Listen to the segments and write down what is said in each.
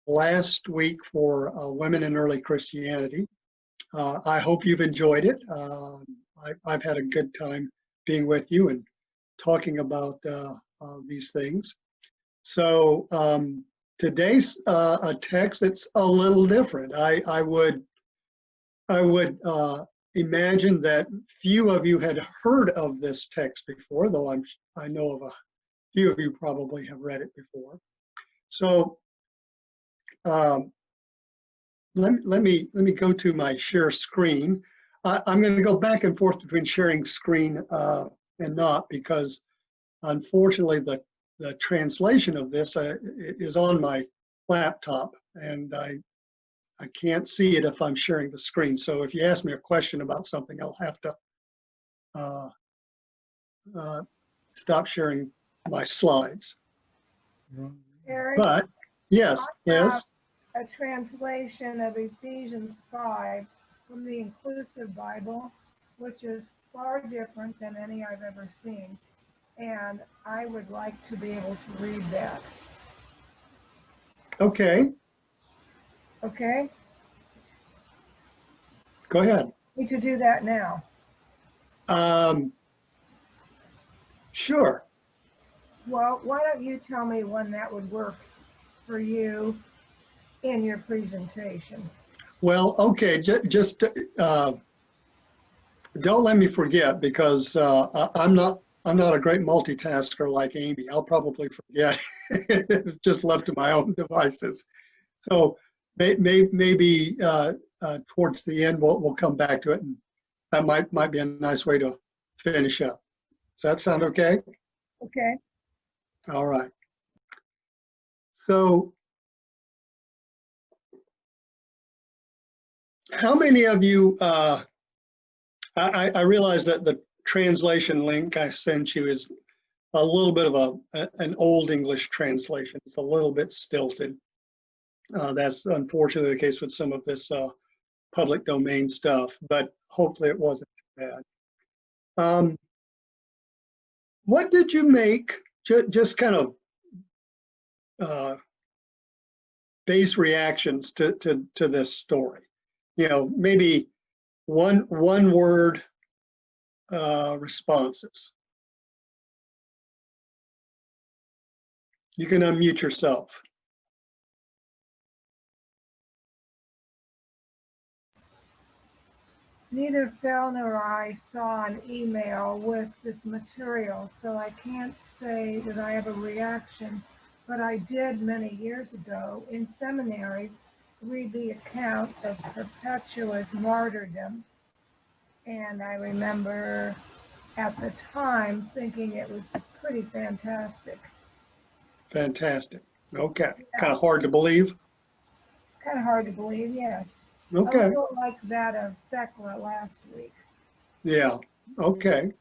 last week for Women in Early Christianity. I hope you've enjoyed it. I've had a good time being with you and talking about these things. So today's a text that's a little different. I would imagine that few of you had heard of this text before, though I know of a few of you probably have read it before. So let me go to my share screen. I'm going to go back and forth between sharing screen and not, because unfortunately the translation of this is on my laptop, and I can't see it if I'm sharing the screen. So if you ask me a question about something, I'll have to stop sharing my slides. Eric, But yes, yes. A translation of Ephesians 5 from the Inclusive Bible, which is far different than any I've ever seen. And I would like to be able to read that. Okay. Okay? Go ahead. Need to do that now. Sure. Well, why don't you tell me when that would work for you in your presentation? Well, okay, just don't let me forget, because I'm not a great multitasker like Amy. I'll probably forget if just left to my own devices. So maybe towards the end we'll come back to it, and that might be a nice way to finish up. Does that sound okay? Okay. All right. So how many of you, I realize that the translation link I sent you is a little bit of an old English translation. It's a little bit stilted. That's unfortunately the case with some of this public domain stuff, but hopefully it wasn't too bad. What did you make, just kind of base reactions to this story? You know, maybe one word responses. You can unmute yourself. Neither Phil nor I saw an email with this material, so I can't say that I have a reaction, but I did many years ago in seminary read the account of Perpetua's martyrdom, and I remember at the time thinking it was pretty fantastic. Fantastic. Okay. Yeah. Kind of hard to believe? Kind of hard to believe, yes. Okay. A little like that of Thecla last week. Yeah. Okay.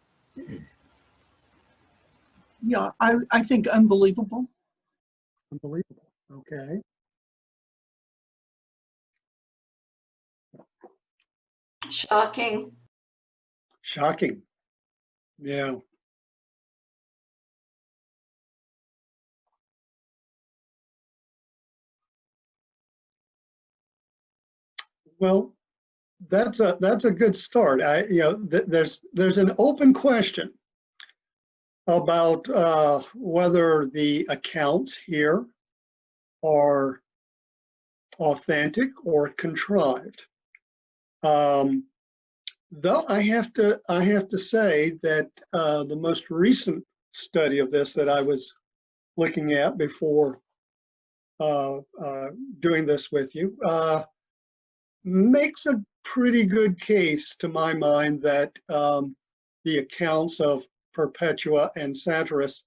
Yeah, I think unbelievable. Unbelievable. Okay. Shocking. Shocking. Yeah. Well, that's a good start. There's an open question about whether the accounts here are authentic or contrived. Though I have to say that the most recent study of this that I was looking at before doing this with you makes a pretty good case to my mind that the accounts of Perpetua and Satyrus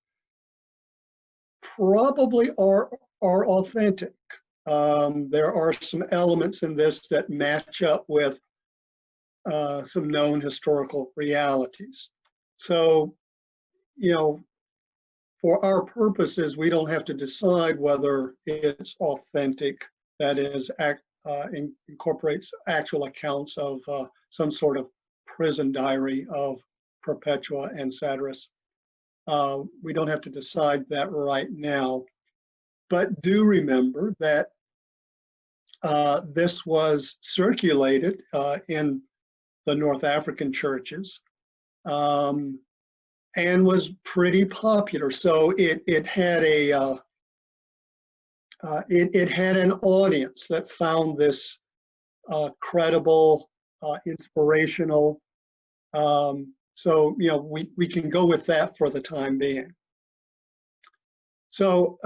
probably are authentic. There are some elements in this that match up with some known historical realities. So, you know, for our purposes, we don't have to decide whether it's authentic, that is, incorporates actual accounts of some sort of prison diary of Perpetua and Satyrus. We don't have to decide that right now, but do remember that this was circulated in the North African churches and was pretty popular. So it had a it had an audience that found this credible, inspirational. So we can go with that for the time being. So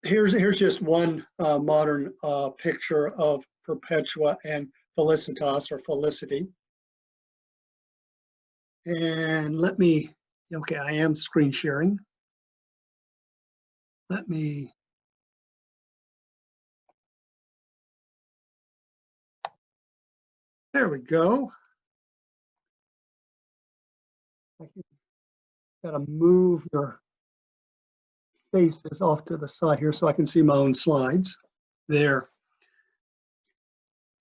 here's just one modern picture of Perpetua and Felicitas, or Felicity. And let me, okay, I am screen sharing. Let me, there we go. Got to move your faces off to the side here so I can see my own slides. There.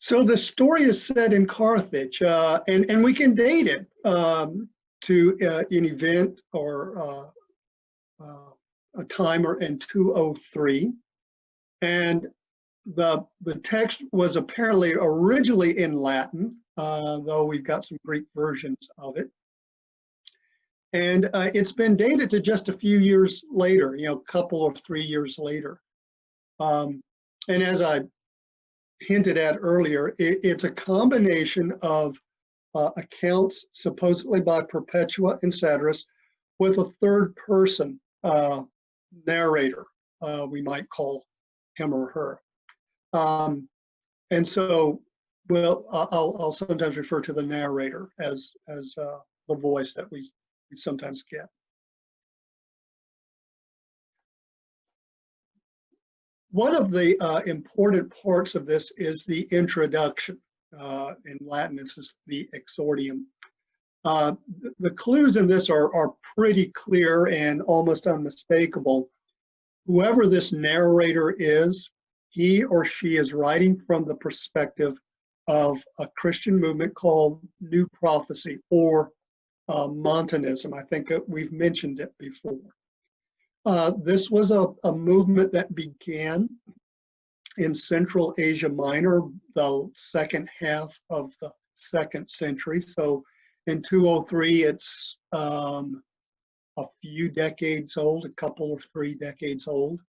So the story is set in Carthage, and we can date it to an event or a timer in 203. And the text was apparently originally in Latin, though we've got some Greek versions of it. And it's been dated to just a few years later, a couple or 3 years later. And as I hinted at earlier, it's a combination of accounts supposedly by Perpetua and Satirus with a third person narrator, we might call him or her. And so, well, I'll sometimes refer to the narrator as the voice that we sometimes get. One of the important parts of this is the introduction. In Latin, this is the exordium. The clues in this are pretty clear and almost unmistakable. Whoever this narrator is, he or she is writing from the perspective of a Christian movement called New Prophecy, or Montanism. I think we've mentioned it before. This was a movement that began in Central Asia Minor, the second half of the 2nd century. So in 203, it's a few decades old, a couple or 3 decades old.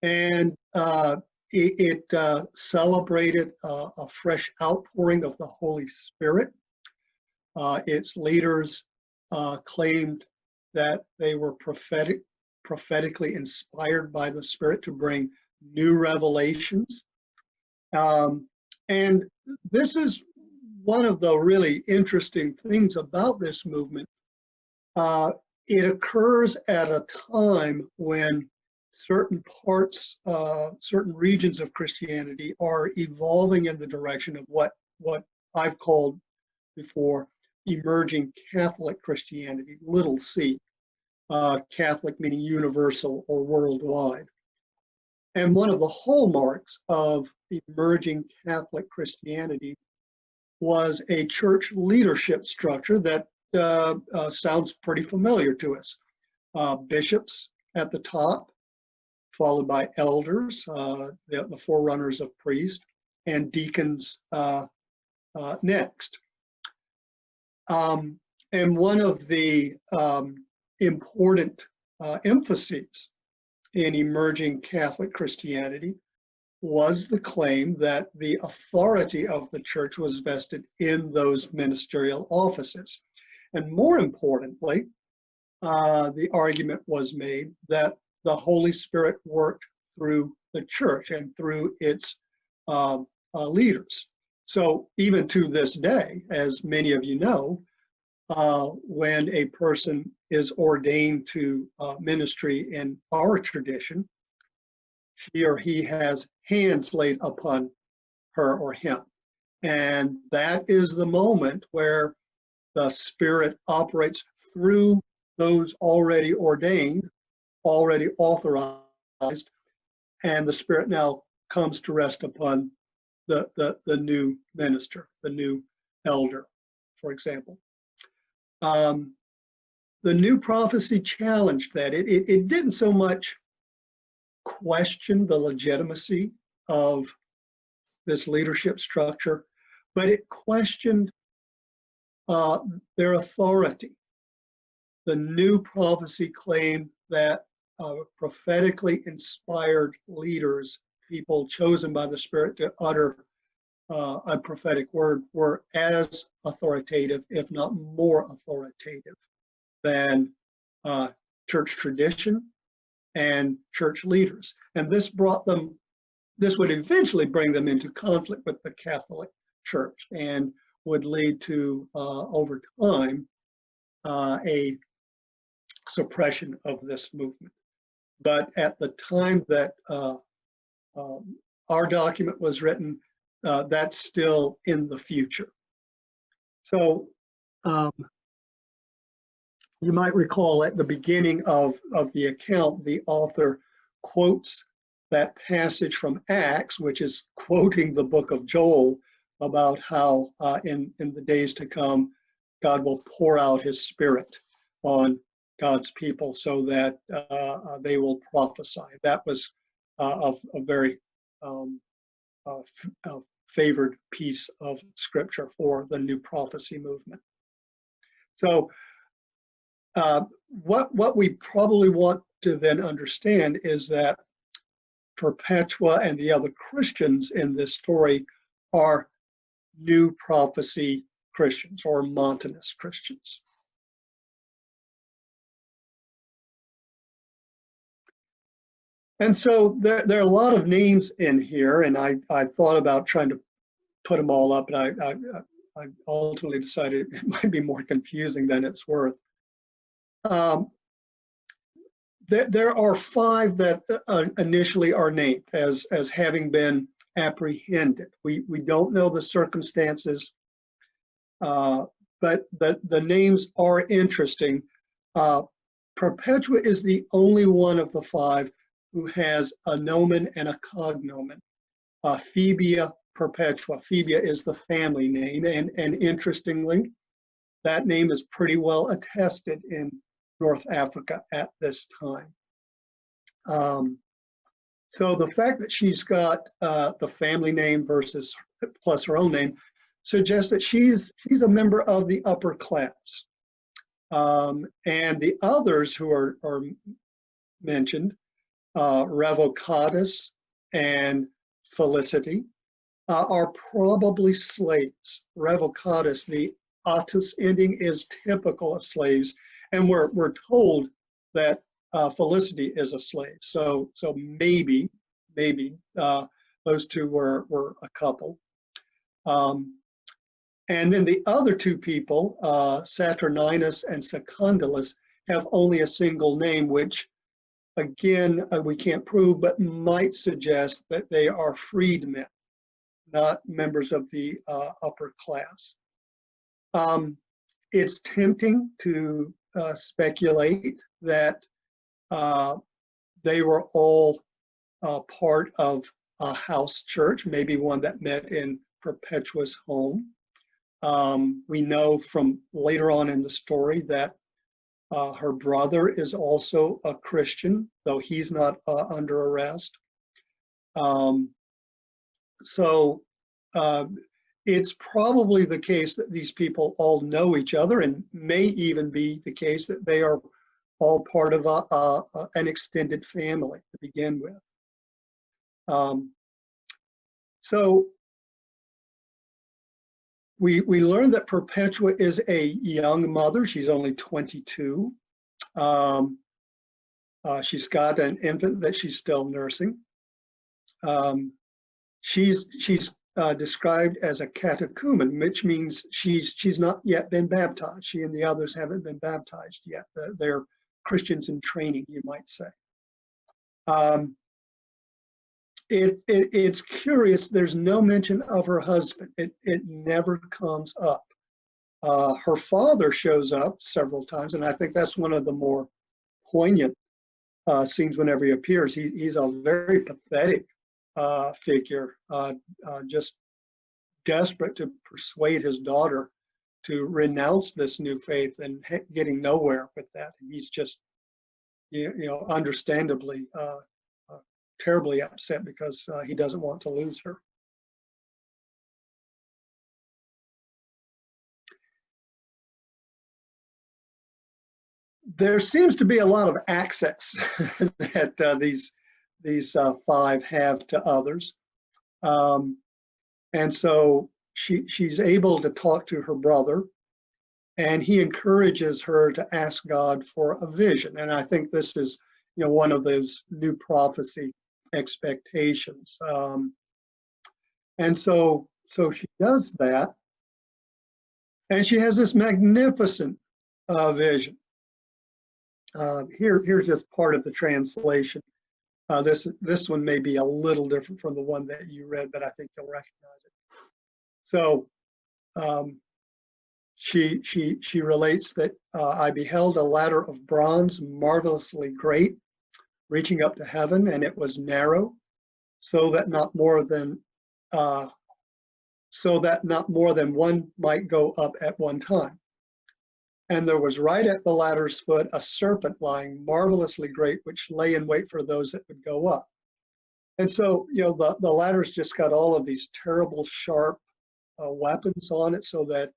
And it celebrated a fresh outpouring of the Holy Spirit. Its leaders claimed that they were prophetically inspired by the Spirit to bring new revelations. And this is one of the really interesting things about this movement. It occurs at a time when certain parts, certain regions of Christianity are evolving in the direction of what I've called before emerging Catholic Christianity, little c. Catholic meaning universal or worldwide. And one of the hallmarks of emerging Catholic Christianity was a church leadership structure that sounds pretty familiar to us. Bishops at the top, followed by elders, the forerunners of priests, and deacons next. And one of the important emphases in emerging Catholic Christianity was the claim that the authority of the church was vested in those ministerial offices. And more importantly, the argument was made that the Holy Spirit worked through the church and through its leaders. So even to this day, as many of you know, when a person is ordained to ministry in our tradition, she or he has hands laid upon her or him. And that is the moment where the Spirit operates through those already ordained, already authorized, and the Spirit now comes to rest upon the new minister, the new elder, for example. The New Prophecy challenged that. It didn't so much question the legitimacy of this leadership structure, but it questioned their authority. The new prophecy claimed that prophetically inspired leaders, people chosen by the Spirit to utter a prophetic word, were as authoritative, if not more authoritative, than church tradition and church leaders. And this would eventually bring them into conflict with the Catholic Church and would lead to, over time, a suppression of this movement. But at the time that our document was written, that's still in the future. So you might recall at the beginning of the account, the author quotes that passage from Acts, which is quoting the book of Joel about how in the days to come, God will pour out his Spirit on God's people so that they will prophesy. That was a very favored piece of scripture for the new prophecy movement. So what we probably want to then understand is that Perpetua and the other Christians in this story are new prophecy Christians or Montanist Christians. And so there are a lot of names in here, and I thought about trying to put them all up, and I ultimately decided it might be more confusing than it's worth. There are 5 that initially are named as having been apprehended. We don't know the circumstances, but the names are interesting. Perpetua is the only one of the 5 who has a nomen and a cognomen. Phebia Perpetua. Phebia is the family name, and interestingly, that name is pretty well attested in North Africa at this time. So the fact that she's got the family name plus her own name suggests that she's a member of the upper class. And the others who are mentioned, Revocatus and Felicity, are probably slaves. Revocatus, the atus ending, is typical of slaves, and we're told that Felicity is a slave. So maybe those two were a couple. And then the other 2 people, Saturninus and Secundulus, have only a single name, which again we can't prove, but might suggest that they are freedmen, not members of the upper class. It's tempting to speculate that they were all part of a house church, maybe one that met in Perpetua's home. We know from later on in the story that her brother is also a Christian, though he's not under arrest. So it's probably the case that these people all know each other, and may even be the case that they are all part of an extended family to begin with. So we learned that Perpetua is a young mother. She's only 22. She's got an infant that she's still nursing. She's described as a catechumen, which means she's not yet been baptized. She and the others haven't been baptized yet. They're Christians in training, you might say. It's curious, there's no mention of her husband. It never comes up. Her father shows up several times, and I think that's one of the more poignant scenes whenever he appears. He's a very pathetic figure, just desperate to persuade his daughter to renounce this new faith and getting nowhere with that. And he's just, understandably terribly upset because he doesn't want to lose her. There seems to be a lot of access that these five have to others. And so she's able to talk to her brother, and he encourages her to ask God for a vision. And I think this is, one of those new prophecy expectations. And so she does that, and she has this magnificent vision. Here's just part of the translation. This one may be a little different from the one that you read, but I think you'll recognize it. So she relates that I beheld a ladder of bronze, marvelously great, reaching up to heaven, and it was narrow, so that not more than one might go up at one time. And there was right at the ladder's foot a serpent lying, marvelously great, which lay in wait for those that would go up. And so, the ladder's just got all of these terrible, sharp weapons on it, so that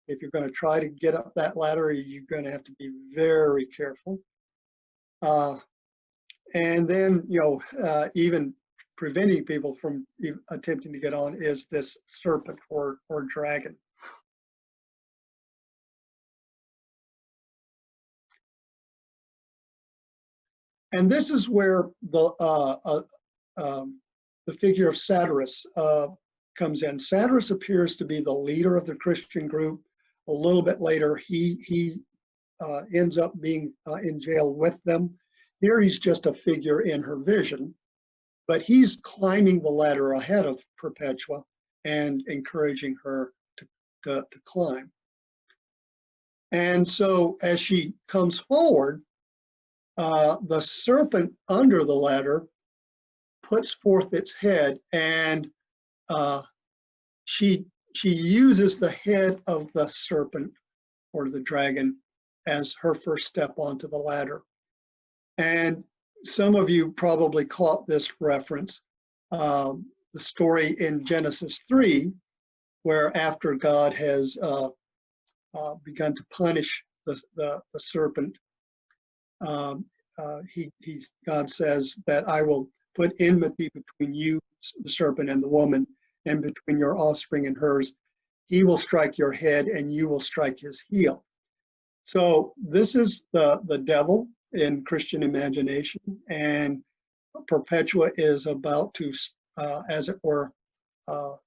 if you're going to try to get up that ladder, you're going to have to be very careful. And then, even preventing people from attempting to get on is this serpent or dragon. And this is where the figure of Satyrus comes in. Satyrus appears to be the leader of the Christian group. A little bit later, he ends up being in jail with them. Here he's just a figure in her vision, but he's climbing the ladder ahead of Perpetua and encouraging her to climb. And so as she comes forward, the serpent under the ladder puts forth its head, and she uses the head of the serpent or the dragon as her first step onto the ladder. And some of you probably caught this reference, the story in Genesis 3, where after God has begun to punish the serpent, God says that I will put enmity between you, the serpent, and the woman, and between your offspring and hers. He will strike your head, and you will strike his heel. So this is the devil in Christian imagination, and Perpetua is about to, as it were,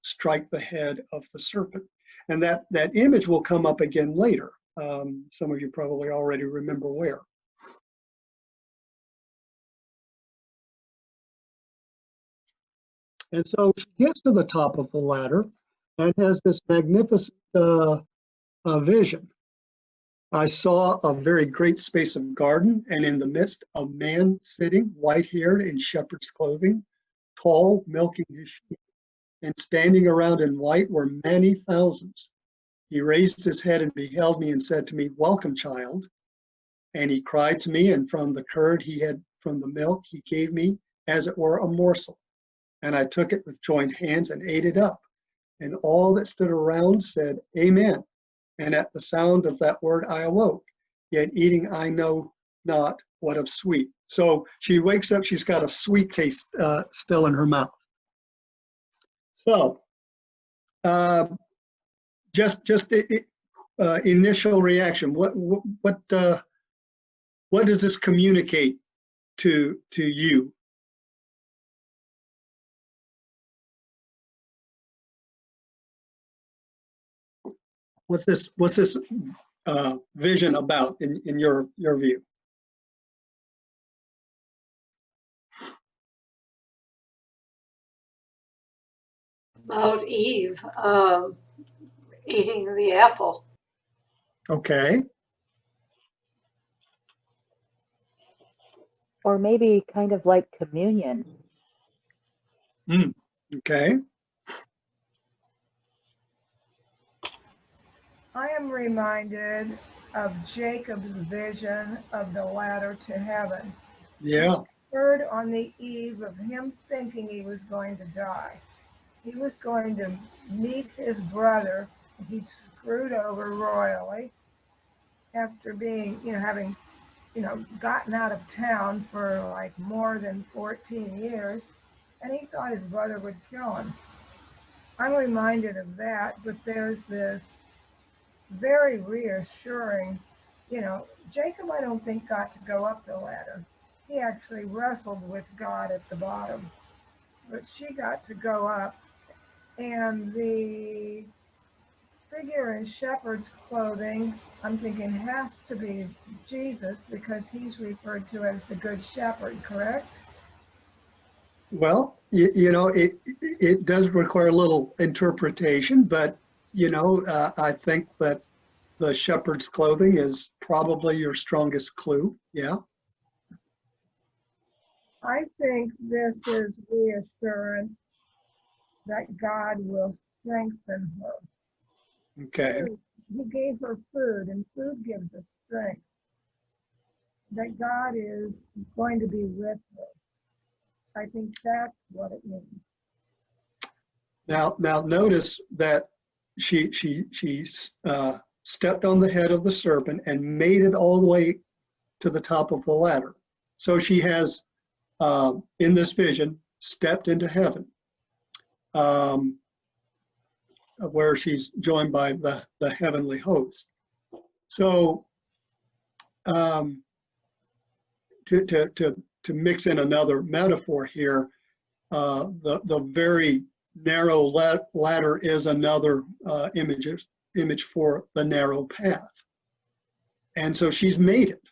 strike the head of the serpent. And that image will come up again later. Some of you probably already remember where. And so she gets to the top of the ladder and has this magnificent vision. I saw a very great space of garden, and in the midst a man sitting, white-haired in shepherd's clothing, tall, milking his sheep, and standing around in white were many thousands. He raised his head and beheld me and said to me, "Welcome, child." And he cried to me, and from the curd he had from the milk he gave me, as it were, a morsel. And I took it with joined hands and ate it up. And all that stood around said, "Amen." And at the sound of that word I awoke, yet eating I know not what of sweet. So she wakes up, she's got a sweet taste still in her mouth. So just initial reaction. What does this communicate to you? What's this vision about in your view? About Eve eating the apple. Okay. Or maybe kind of like communion. Okay. I am reminded of Jacob's vision of the ladder to heaven. Yeah. occurred on the eve of him thinking he was going to die. He was going to meet his brother. He screwed over royally after being, having, gotten out of town for like more than 14 years, and he thought his brother would kill him. I'm reminded of that, but there's this very reassuring, Jacob, I don't think, got to go up the ladder. He actually wrestled with God at the bottom, but she got to go up, and the figure in shepherd's clothing, I'm thinking, has to be Jesus because he's referred to as the Good Shepherd, correct? Well, it does require a little interpretation, but I think that the shepherd's clothing is probably your strongest clue. Yeah. I think this is reassurance that God will strengthen her. Okay. He gave her food, and food gives us strength. That God is going to be with her. I think that's what it means. Now notice that she stepped on the head of the serpent and made it all the way to the top of the ladder. So she has, in this vision, stepped into heaven, where she's joined by the heavenly host. So to mix in another metaphor here, the very narrow ladder is another image for the narrow path. And so she's made it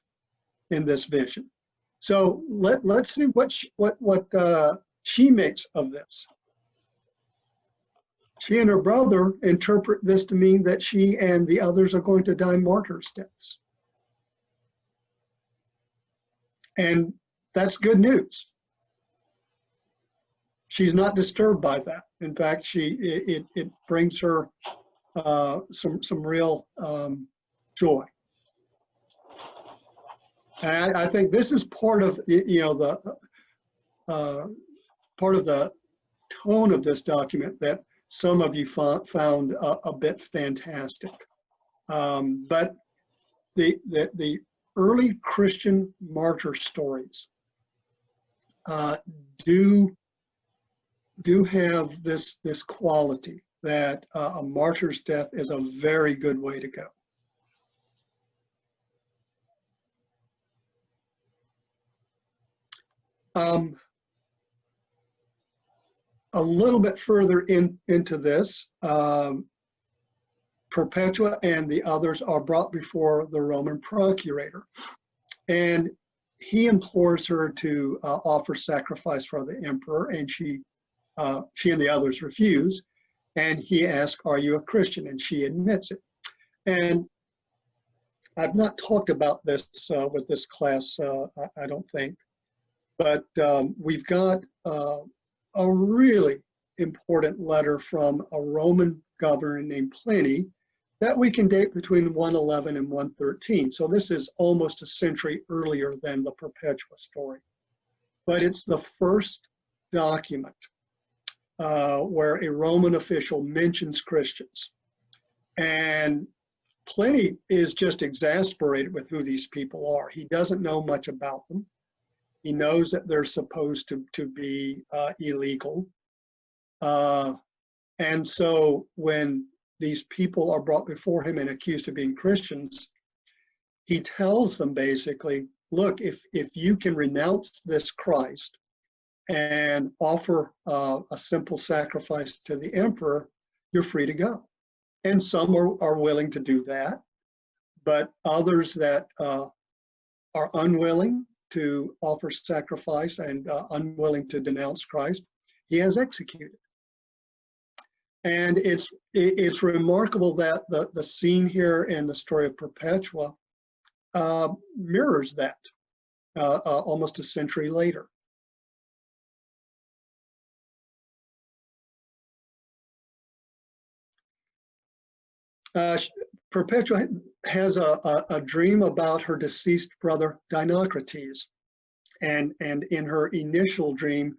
in this vision. So let's see what she makes of this. She and her brother interpret this to mean that she and the others are going to die martyrs' deaths. And that's good news. She's not disturbed by that. In fact, it brings her some real joy. And I think this is part of the tone of this document that some of you found a bit fantastic. But the early Christian martyr stories do have this quality that a martyr's death is a very good way to go. A little bit further into this, Perpetua and the others are brought before the Roman procurator, and he implores her to offer sacrifice for the emperor, and she and the others refuse, and he asks, "Are you a Christian?" And she admits it. And I've not talked about this with this class, I don't think, but we've got a really important letter from a Roman governor named Pliny that we can date between 111 and 113. So this is almost a century earlier than the Perpetua story. But it's the first document where a Roman official mentions Christians. And Pliny is just exasperated with who these people are. He doesn't know much about them. He knows that they're supposed to be illegal. And so when these people are brought before him and accused of being Christians, he tells them basically, look, if you can renounce this Christ and offer a simple sacrifice to the emperor, you're free to go. And some are willing to do that, but others that are unwilling to offer sacrifice and unwilling to denounce Christ, he has executed. And it's remarkable that the scene here in the story of Perpetua mirrors that almost a century later. Perpetua has a dream about her deceased brother Dinocrates. And in her initial dream,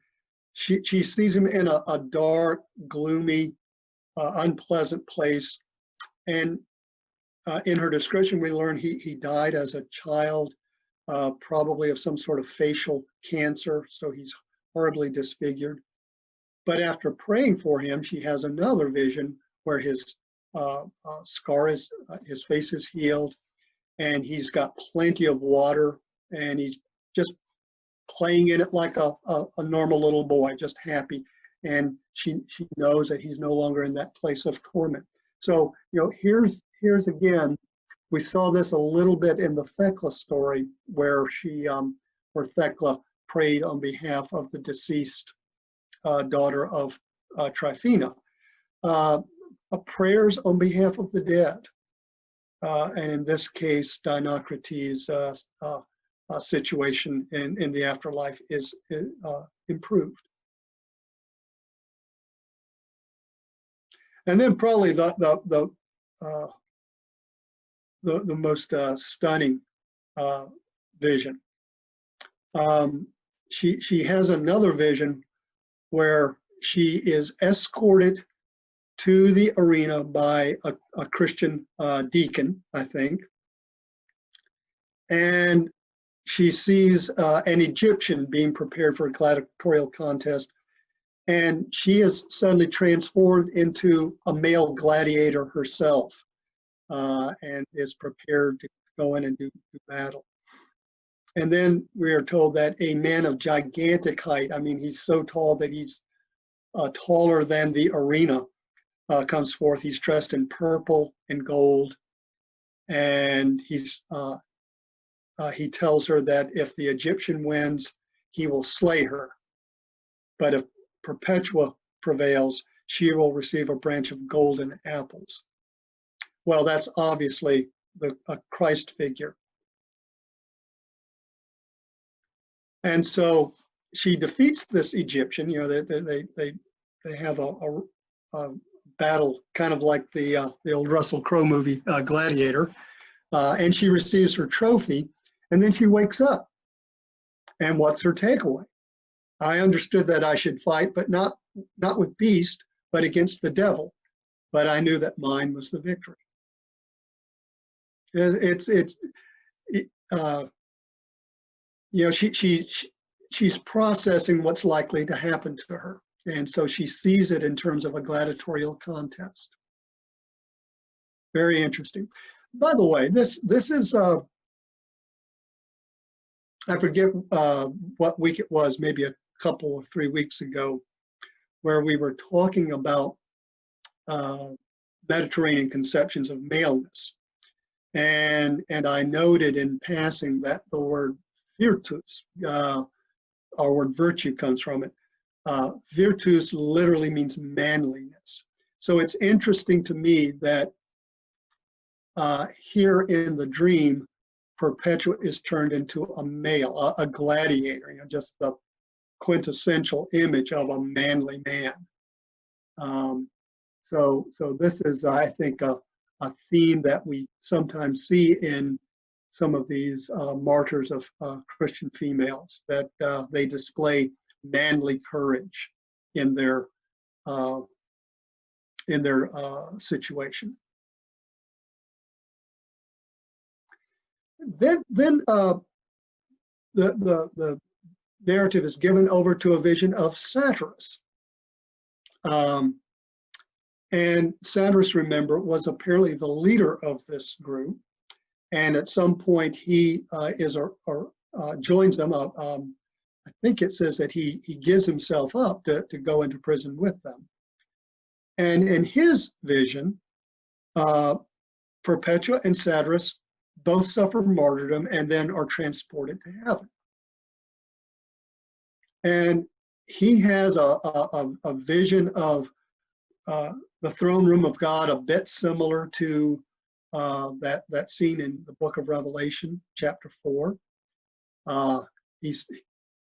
she sees him in a dark, gloomy, unpleasant place. And in her description, we learn he died as a child, probably of some sort of facial cancer, so he's horribly disfigured. But after praying for him, she has another vision where his scar is, his face is healed, and he's got plenty of water, and he's just playing in it like a normal little boy, just happy. And she knows that he's no longer in that place of torment. So, here's again, we saw this a little bit in the Thecla story where where Thecla prayed on behalf of the deceased daughter of Tryphena. Prayers on behalf of the dead. And in this case, Dinocrates' situation in the afterlife is improved. And then probably the most stunning vision. She has another vision where she is escorted to the arena by a Christian deacon, I think, and she sees an Egyptian being prepared for a gladiatorial contest, and she is suddenly transformed into a male gladiator herself, and is prepared to go in and do battle. And then we are told that a man of gigantic height, I mean, he's so tall that he's taller than the arena, comes forth. He's dressed in purple and gold, and he tells her that if the Egyptian wins, he will slay her. But if Perpetua prevails, she will receive a branch of golden apples. Well, that's obviously a Christ figure. And so she defeats this Egyptian. They have a battle, kind of like the old Russell Crowe movie, Gladiator, and she receives her trophy, and then she wakes up. And what's her takeaway? I understood that I should fight, but not with beast, but against the devil. But I knew that mine was the victory. She's processing what's likely to happen to her. And so she sees it in terms of a gladiatorial contest. Very interesting. By the way, this is, I forget what week it was, maybe a couple or 3 weeks ago, where we were talking about Mediterranean conceptions of maleness. And I noted in passing that the word virtus, our word virtue comes from it. Virtus literally means manliness. So it's interesting to me that here in the dream, Perpetua is turned into a male, a gladiator, just the quintessential image of a manly man. So this is, I think, a theme that we sometimes see in some of these martyrs of Christian females, that they display manly courage in their situation. Then the narrative is given over to a vision of Satyrus. And Satyrus, remember, was apparently the leader of this group. And at some point he joins them. I think it says that he gives himself up to go into prison with them. And in his vision, Perpetua and Satyrus both suffer martyrdom and then are transported to heaven. And he has a vision of the throne room of God, a bit similar to that scene in the book of Revelation, chapter 4.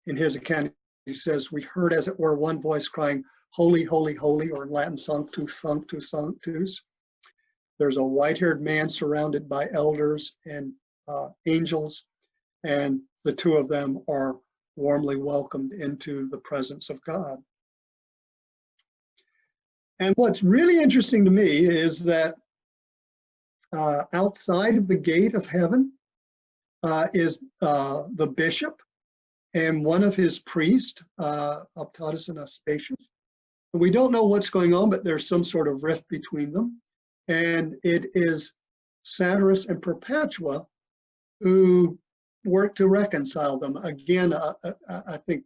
In his account, he says, we heard as it were one voice crying, holy, holy, holy, or in Latin, sanctus, sanctus, sanctus. There's a white-haired man surrounded by elders and angels, and the two of them are warmly welcomed into the presence of God. And what's really interesting to me is that outside of the gate of heaven is the bishop and one of his priests, Optatus and Aspasius. We don't know what's going on, but there's some sort of rift between them. And it is Satyrus and Perpetua who work to reconcile them. Again, I think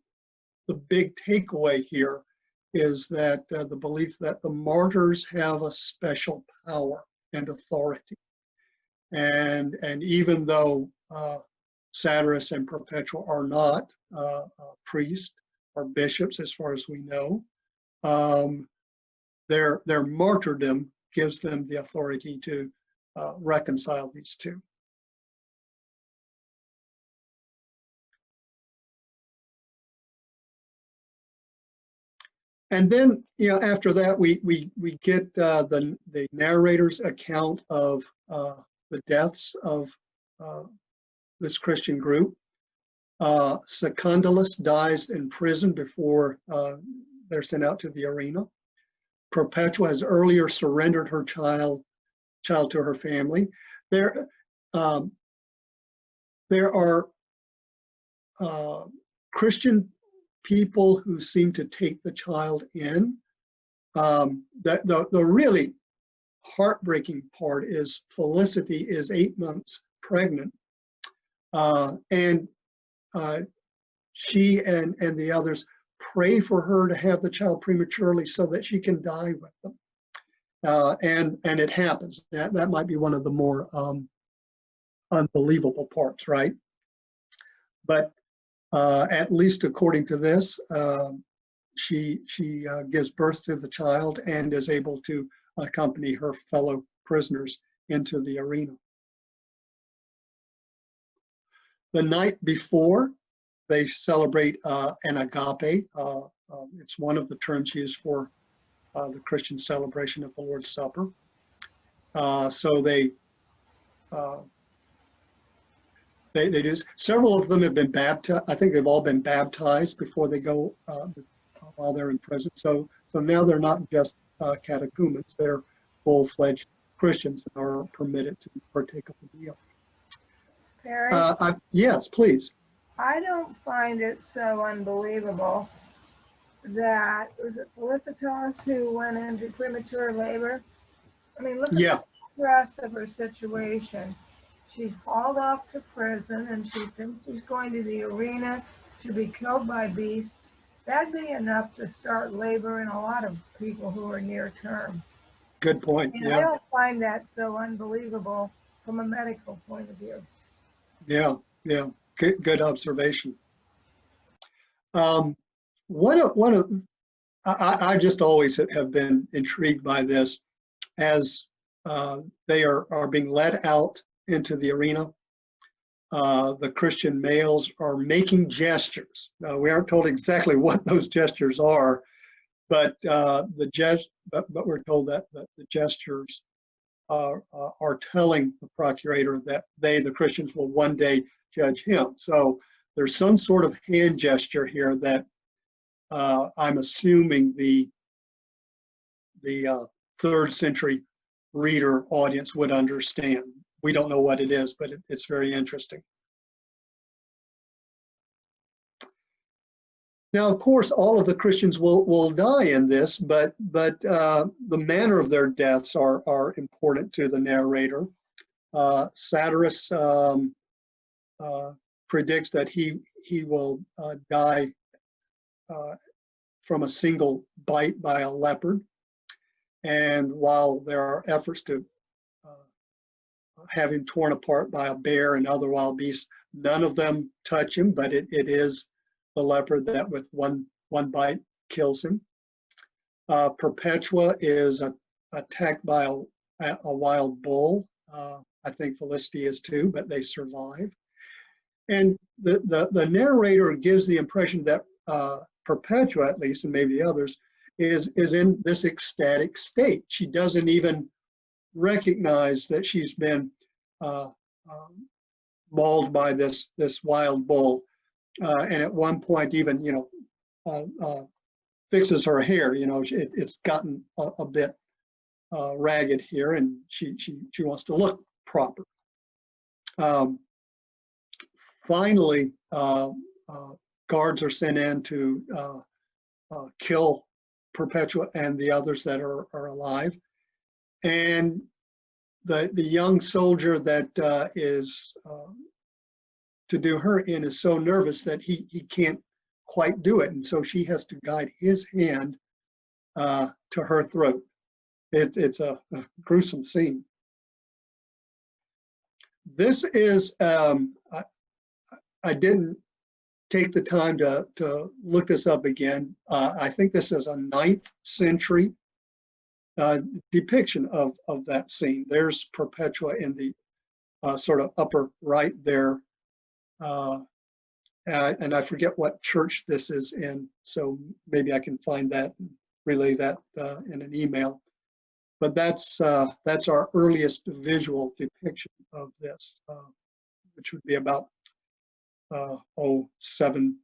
the big takeaway here is that the belief that the martyrs have a special power and authority. And even though Satyrus and Perpetua are not priests or bishops, as far as we know, their martyrdom gives them the authority to reconcile these two. And then, after that, we get the narrator's account of the deaths of this Christian group. Secundulus dies in prison before they're sent out to the arena. Perpetua has earlier surrendered her child to her family. There are Christian people who seem to take the child in. The really heartbreaking part is Felicity is 8 months pregnant, and she and the others pray for her to have the child prematurely so that she can die with them. And it happens. That might be one of the more unbelievable parts, right? But at least according to this, she gives birth to the child and is able to accompany her fellow prisoners into the arena. The night before, they celebrate an agape. It's one of the terms used for the Christian celebration of the Lord's Supper. So they do. Several of them have been baptized. I think they've all been baptized before they go while they're in prison. So now they're not just catechumens; they're full-fledged Christians and are permitted to partake of the meal. Perry, Yes, please. I don't find it so unbelievable that, was it Felicitas who went into premature labor? I mean, look at the stress of her situation. She's hauled off to prison and she thinks she's going to the arena to be killed by beasts. That'd be enough to start labor in a lot of people who are near term. Good point. And I don't find that so unbelievable from a medical point of view. Yeah. Good observation. I just always have been intrigued by this as they are being led out into the arena. The Christian males are making gestures. We aren't told exactly what those gestures are, but we're told that the gestures are telling the procurator that they, the Christians, will one day judge him. So there's some sort of hand gesture here that I'm assuming the 3rd century reader audience would understand. We don't know what it is, but it's very interesting. Now, of course, all of the Christians will die in this, but the manner of their deaths are important to the narrator. Satyrus predicts that he will die from a single bite by a leopard. And while there are efforts to have him torn apart by a bear and other wild beasts, none of them touch him, but it is the leopard that with one bite kills him. Perpetua is attacked by a wild bull. I think Felicity is too, but they survive. And the narrator gives the impression that Perpetua, at least, and maybe others, is in this ecstatic state. She doesn't even recognize that she's been mauled by this wild bull. and at one point even, fixes her hair. It's gotten a bit ragged here, and she wants to look proper. Finally, guards are sent in to kill Perpetua and the others that are alive. And the young soldier that is to do her in is so nervous that he can't quite do it. And so she has to guide his hand to her throat. It's a gruesome scene. This is, I didn't take the time to look this up again. I think this is a 9th century depiction of that scene. There's Perpetua in the sort of upper right there. And I forget what church this is in, so maybe I can find that and relay that in an email. But that's our earliest visual depiction of this, which would be about 6, 7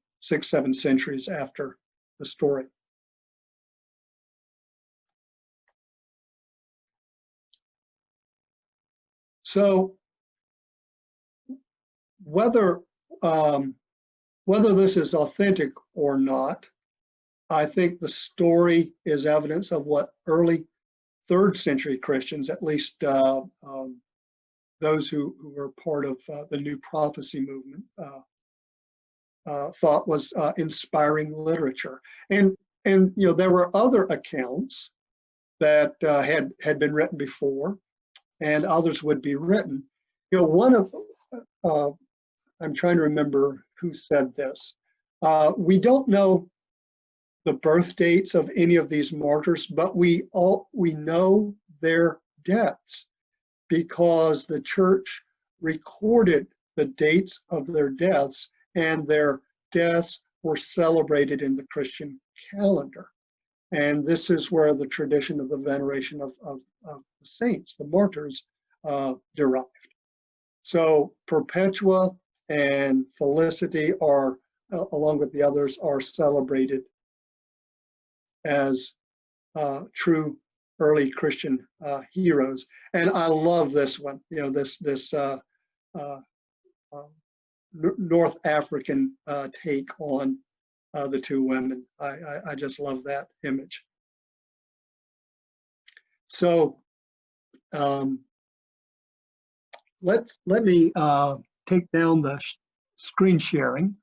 centuries after the story. So whether this is authentic or not, I think the story is evidence of what early 3rd century Christians, at least those who were part of the New Prophecy movement, thought was inspiring literature. And there were other accounts that had been written before, and others would be written. One of I'm trying to remember who said this. We don't know the birth dates of any of these martyrs, but we know their deaths because the church recorded the dates of their deaths, and their deaths were celebrated in the Christian calendar. And this is where the tradition of the veneration of the saints, the martyrs, derived. So Perpetua and Felicity are, along with the others, are celebrated as true early Christian heroes. And I love this one, this North African take on the 2 women. I just love that image. So let me take down the screen sharing.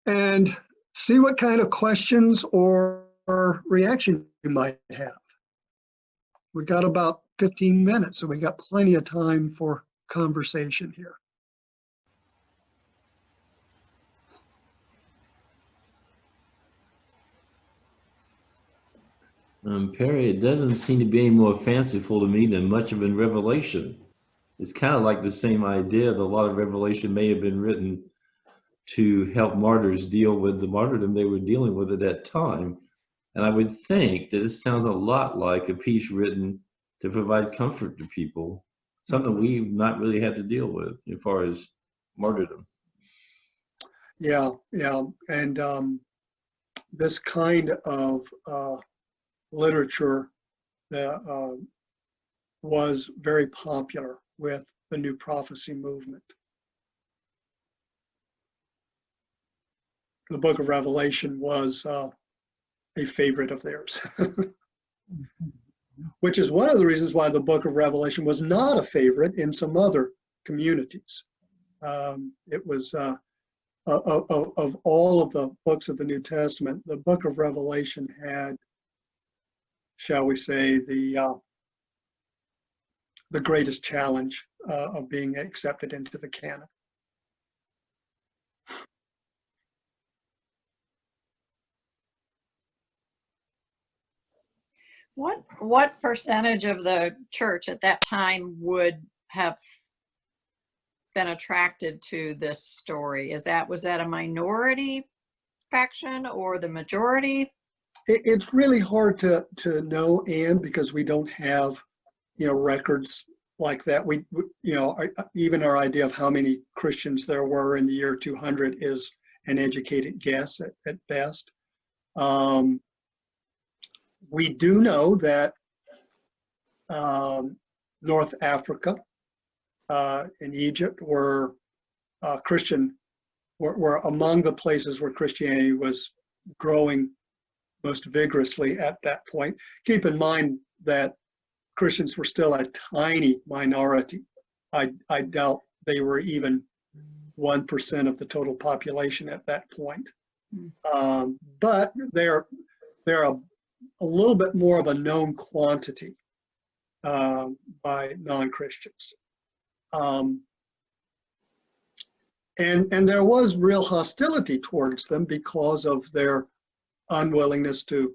And see what kind of questions or reaction you might have. We got about 15 minutes, so we got plenty of time for conversation here. Perry, it doesn't seem to be any more fanciful to me than much of in Revelation. It's kind of like the same idea that a lot of Revelation may have been written to help martyrs deal with the martyrdom they were dealing with at that time. And I would think that this sounds a lot like a piece written to provide comfort to people, something we've not really had to deal with as far as martyrdom. Yeah. And this kind of literature was very popular with the New Prophecy movement. The book of Revelation was a favorite of theirs, which is one of the reasons why the book of Revelation was not a favorite in some other communities. It was, of all of the books of the New Testament, the book of Revelation had, shall we say, the greatest challenge of being accepted into the canon. What percentage of the church at that time would have been attracted to this story? Was that a minority faction or the majority? It's really hard to know, Anne, because we don't have records like that. Even our idea of how many Christians there were in the year 200 is an educated guess at best. We do know that North Africa and Egypt were were among the places where Christianity was growing most vigorously at that point. Keep in mind that Christians were still a tiny minority. I doubt they were even 1% of the total population at that point. But they're a little bit more of a known quantity by non-Christians. And there was real hostility towards them because of their unwillingness to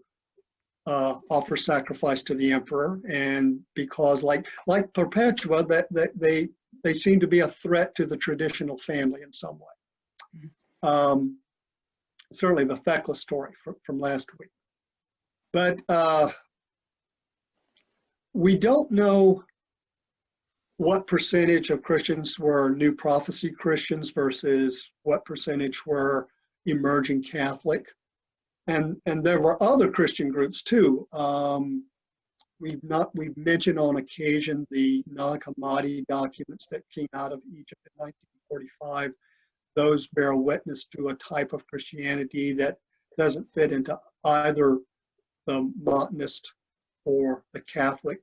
offer sacrifice to the emperor, and because like Perpetua, that they seem to be a threat to the traditional family in some way. Certainly the Thecla story from last week. But we don't know what percentage of Christians were New Prophecy Christians versus what percentage were emerging Catholic. And there were other Christian groups too. We've mentioned on occasion the Nag Hammadi documents that came out of Egypt in 1945. Those bear witness to a type of Christianity that doesn't fit into either the Montanist or the Catholic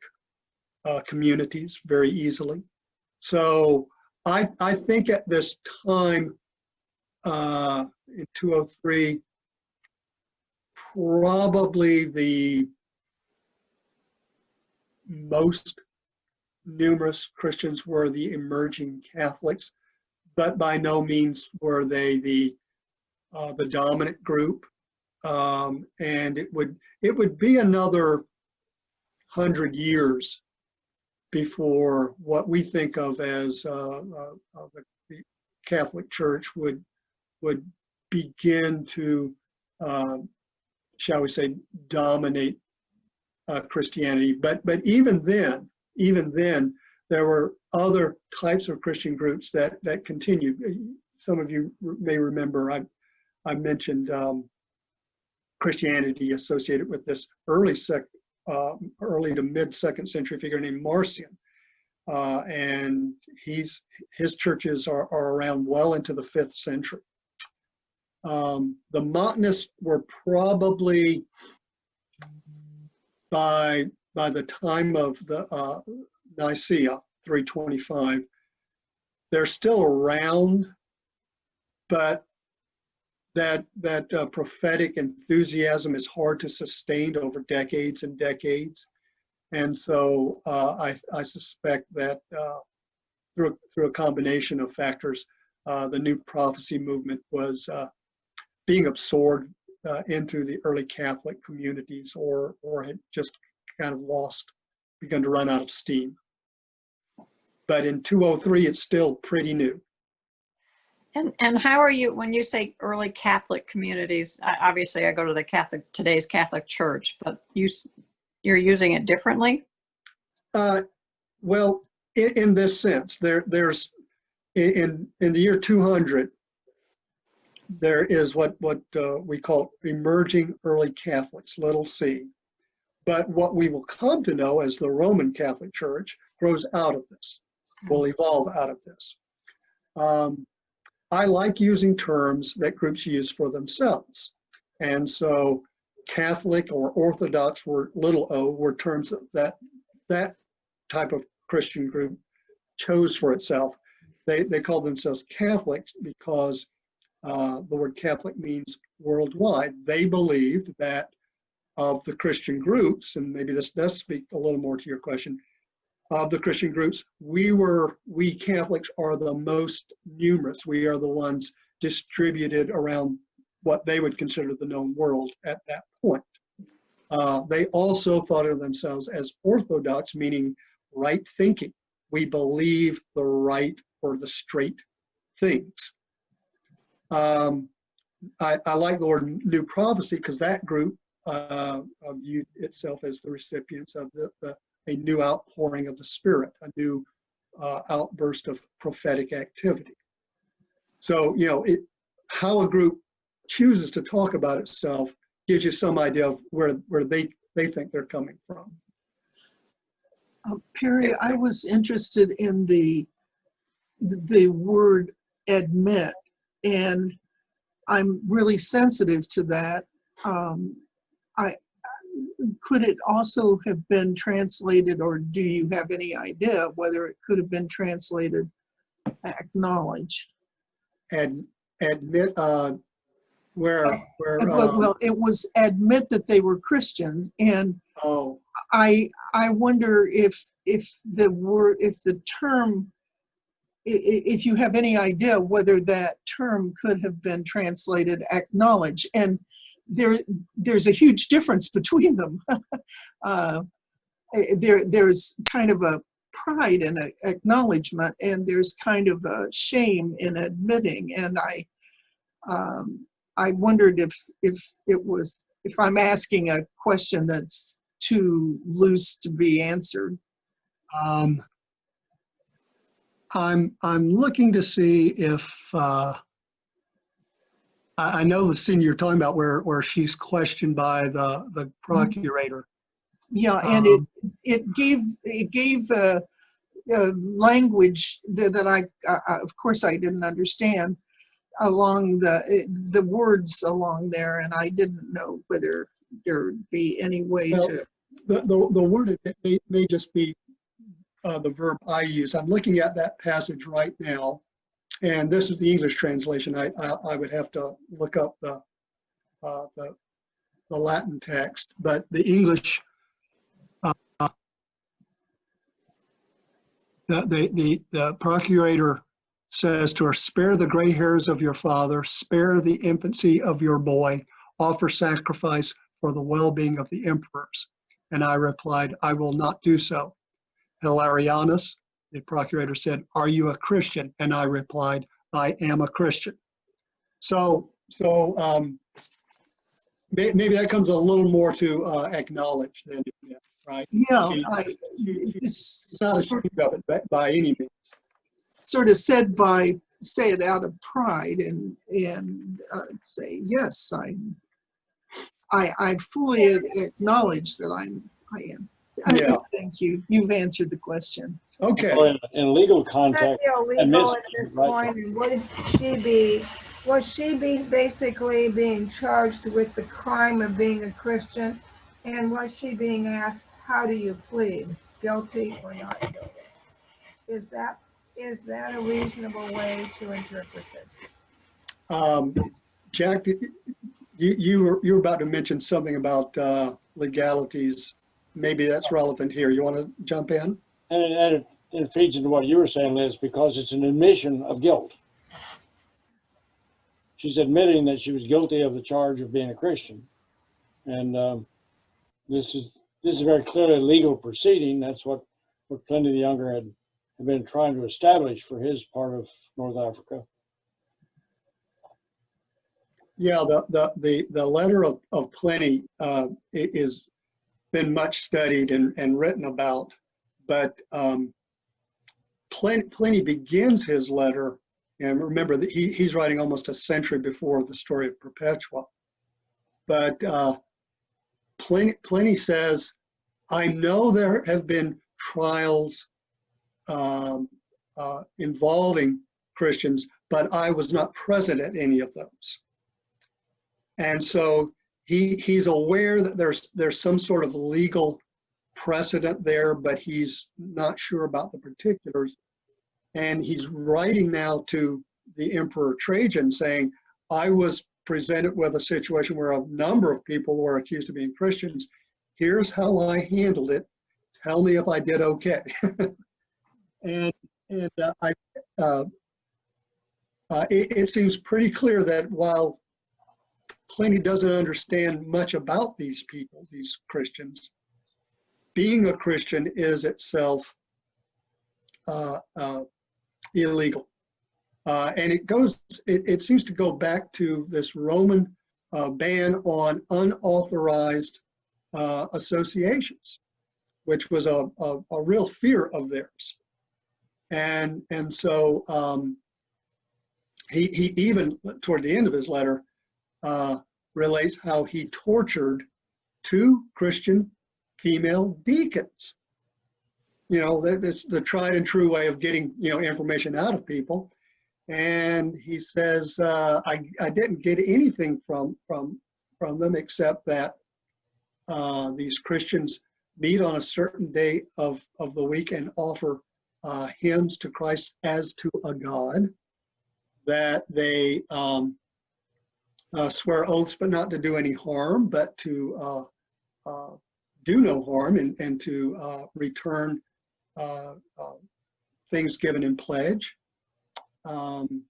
communities very easily. So I think at this time in 203, probably the most numerous Christians were the emerging Catholics, but by no means were they the dominant group. And it would be another 100 years before what we think of as the Catholic Church would begin to, shall we say, dominate Christianity. But even then, there were other types of Christian groups that continued. Some of you may remember I mentioned Christianity associated with this early to mid second century figure named Marcion, and his churches are around well into the 5th century. The Montanists were probably by the time of the Nicaea 325, they're still around, but that prophetic enthusiasm is hard to sustain over decades and decades. And so I suspect that through a combination of factors, the New Prophecy movement was being absorbed into the early Catholic communities, or had just kind of begun to run out of steam. But in 203, it's still pretty new. And how are you, when you say early Catholic communities, obviously I go to today's Catholic Church, but you're using it differently? Well, in this sense, there's in the year 200, there is what we call emerging early Catholics, little c. But what we will come to know as the Roman Catholic Church grows out of this, will evolve out of this. I like using terms that groups use for themselves. And so Catholic or Orthodox little o were terms that type of Christian group chose for itself. They called themselves Catholics because the word Catholic means worldwide. They believed that of the Christian groups, and maybe this does speak a little more to your question, of the Christian groups, we Catholics are the most numerous. We are the ones distributed around what they would consider the known world at that point. They also thought of themselves as Orthodox, meaning right thinking. We believe the right or the straight things. I like the word New Prophecy because that group viewed itself as the recipients of a new outpouring of the Spirit, a new outburst of prophetic activity. So, how a group chooses to talk about itself gives you some idea of where they think they're coming from. Perry, I was interested in the word admit, and I'm really sensitive to that. Could it also have been translated, or do you have any idea whether it could have been translated acknowledge? And admit where Well, it was admit that they were Christians, and oh, I wonder if the term, if you have any idea whether that term could have been translated acknowledge, and there's a huge difference between them. There's kind of a pride in acknowledgement, and there's kind of a shame in admitting. And I wondered if I'm asking a question that's too loose to be answered. I'm looking to see if I know the scene you're talking about where she's questioned by the procurator. Yeah, and it gave language that I of course I didn't understand along the words along there, and I didn't know whether there'd be any way to. The word may just be the verb I use. I'm looking at that passage right now, and this is the English translation. I would have to look up the Latin text, but the English, the procurator says to her, "Spare the gray hairs of your father, spare the infancy of your boy, offer sacrifice for the well-being of the emperors." And I replied, "I will not do so." Hilarianus, the procurator, said, "Are you a Christian?" And I replied, "I am a Christian." So maybe that comes a little more to acknowledge than admit, right? Yeah, She's not ashamed of it by any means. Sort of say it out of pride and say, yes, I fully acknowledge that I am. Yeah. Thank you. You've answered the question. Okay. Well, in legal That's context, illegal at this right. point, and was she basically being charged with the crime of being a Christian? And was she being asked, how do you plead, guilty or not guilty? Is that a reasonable way to interpret this? Jack, you were about to mention something about legalities. Maybe that's relevant here. You want to jump in? And it feeds into what you were saying, Liz, because it's an admission of guilt. She's admitting that she was guilty of the charge of being a Christian, and this is very clearly a legal proceeding. That's what Pliny the Younger had been trying to establish for his part of North Africa. Yeah, the letter of Pliny is been much studied and written about, but Pliny begins his letter, and remember that he's writing almost a century before the story of Perpetua. But Pliny says, "I know there have been trials involving Christians, but I was not present at any of those." And so he's aware that there's some sort of legal precedent there, but he's not sure about the particulars. And he's writing now to the Emperor Trajan saying, "I was presented with a situation where a number of people were accused of being Christians. Here's how I handled it. Tell me if I did okay." It seems pretty clear that while Pliny doesn't understand much about these people, these Christians, being a Christian is itself illegal. And it seems to go back to this Roman ban on unauthorized associations, which was a real fear of theirs. And so he even, toward the end of his letter, relates how he tortured 2 Christian female deacons. You know, that's the tried and true way of getting, you know, information out of people. And he says, I didn't get anything from them except that these Christians meet on a certain day of the week and offer hymns to Christ as to a God, that they swear oaths but not to do any harm, but to do no harm, and to return things given in pledge. And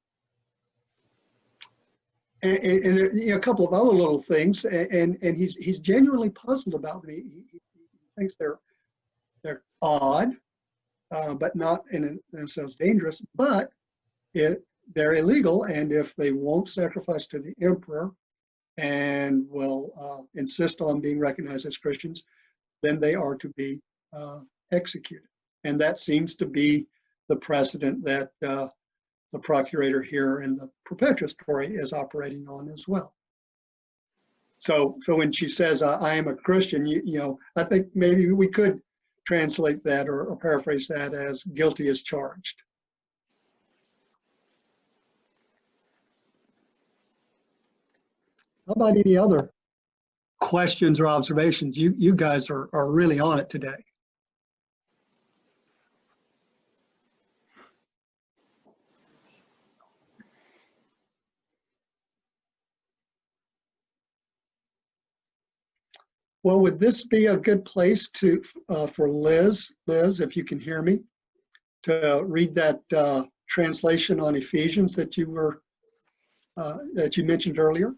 there, you know, a couple of other little things, and he's genuinely puzzled about them. He thinks they're odd, but not in themselves dangerous. But they're illegal, and if they won't sacrifice to the emperor and will insist on being recognized as Christians, then they are to be executed. And that seems to be the precedent that the procurator here in the Perpetua story is operating on as well. So when she says, I am a Christian, you know, I think maybe we could translate that or paraphrase that as guilty as charged. How about any other questions or observations? You guys are really on it today. Well, would this be a good place to for Liz, if you can hear me, to read that translation on Ephesians that you mentioned earlier?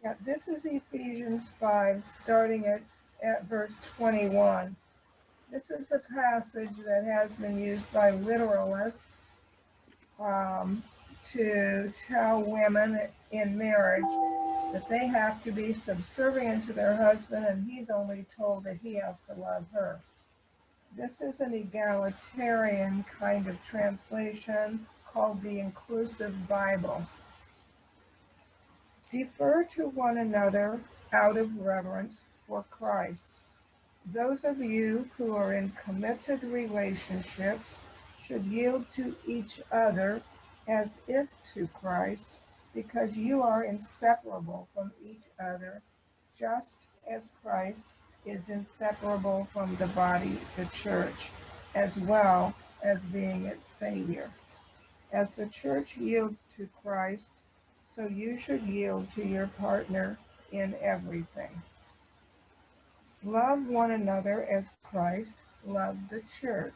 Yeah, this is Ephesians 5, starting at verse 21. This is a passage that has been used by literalists to tell women in marriage that they have to be subservient to their husband, and he's only told that he has to love her. This is an egalitarian kind of translation called the Inclusive Bible. Defer to one another out of reverence for Christ. Those of you who are in committed relationships should yield to each other as if to Christ, because you are inseparable from each other, just as Christ is inseparable from the body, the church, as well as being its Savior. As the church yields to Christ, so you should yield to your partner in everything. Love one another as Christ loved the church.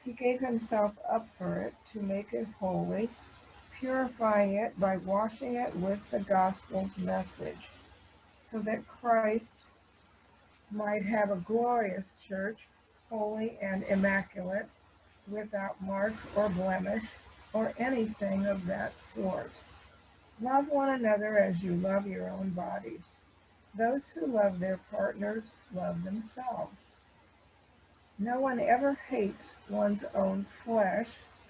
He gave himself up for it to make it holy, purifying it by washing it with the gospel's message, so that Christ might have a glorious church, holy and immaculate, without mark or blemish or anything of that sort. Love one another as you love your own bodies. Those who love their partners love themselves. No one ever hates one's own flesh.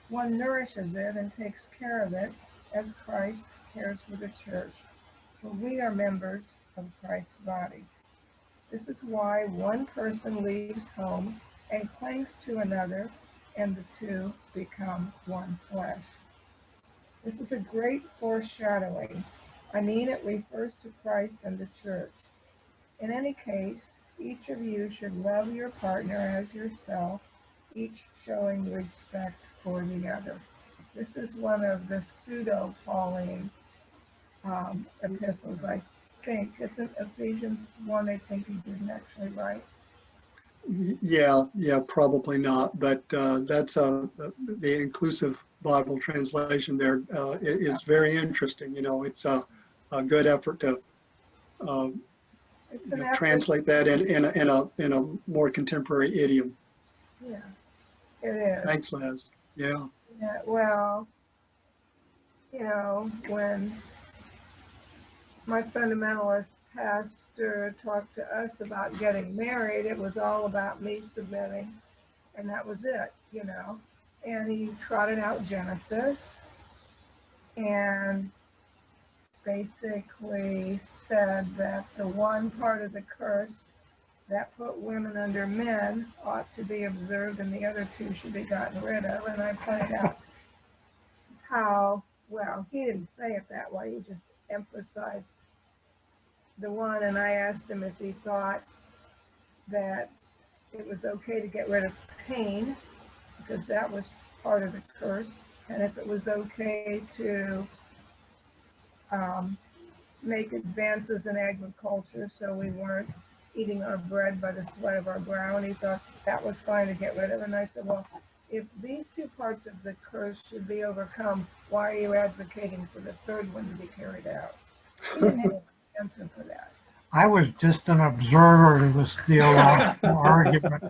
One nourishes it and takes care of it as Christ cares for the church, for we are members of Christ's body. This is why one person leaves home and clings to another, and the two become one flesh. This is a great foreshadowing. I mean, it refers to Christ and the church. In any case, each of you should love your partner as yourself, each showing respect for the other. This is one of the pseudo-Pauline epistles, I think. Isn't Ephesians 1, I think he didn't actually write? Yeah, probably not. But that's the Inclusive Bible translation there is very interesting. You know, it's a good effort to translate that in a more contemporary idiom. Yeah, it is. Thanks, Liz. Yeah. Yeah, well, you know, when my fundamentalist pastor talked to us about getting married, it was all about me submitting, and that was it, you know. and he trotted out Genesis and basically said that the one part of the curse that put women under men ought to be observed and the other two should be gotten rid of. And I pointed out how, well, he didn't say it that way, he just emphasized the one, and I asked him if he thought that it was okay to get rid of pain, because that was part of the curse, and if it was okay to make advances in agriculture so we weren't eating our bread by the sweat of our brow, and he thought that was fine to get rid of. And I said, well, if these two parts of the curse should be overcome, why are you advocating for the third one to be carried out? He didn't have an answer for that. I was just an observer to this theological argument.